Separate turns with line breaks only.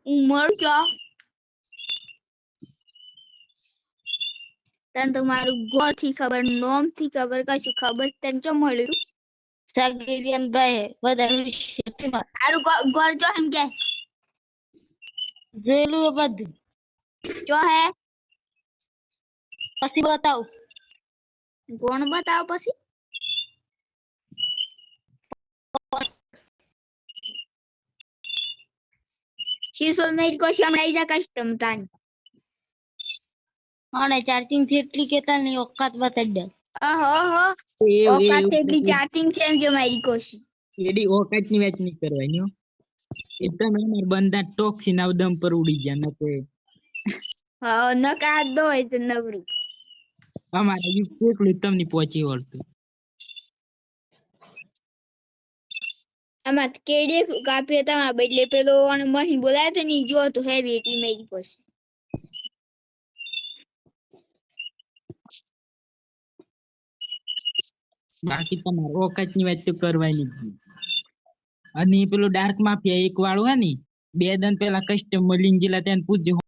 ઉંમર क्या તને તમારું ઘર થી ખબર નોમ થી ખબર કશું ખબર તને ચો મળ્યું
સગીરિયન ભાઈ વધારે
સારું ઘર જો એમ કે
જોયેલું એ બધું
જો હે
પછી બતાવ
કોણ બતાવ પછી શીશોલ મેલ કો શમણાઈ જા કસ્ટમ તાન
અને ચાર્જિંગ થી એટલી કેતા ની ઓકાત બતાડી દે
ઓહો ઓકાત એટલી ચાર્જિંગ છે એમ કે મારી કોશી
એડી ઓકાત ની વાત નહીં કરવાની હો એકદમ અમાર બંદા ટોક્સી ના દમ પર ઉડી ગયા ન કે
હા ન કાઢ દો એ તો નવરું
અમારે કેટલું તમને પહોંચી વળતું
આમાં કેડે કાપી હતા બદલે પેલો અને મહીન બોલાય તો ની જો તો હેવી એટલી મારી કોશી
બાકી તમારે ઓકાત ની વાત તો કરવાની જ અને પેલું ડાર્ક માફિયા એક વાળું હે ને 2 દન પેલા કસ્ટમ મળીને ગયેલા ત્યાં પૂછજો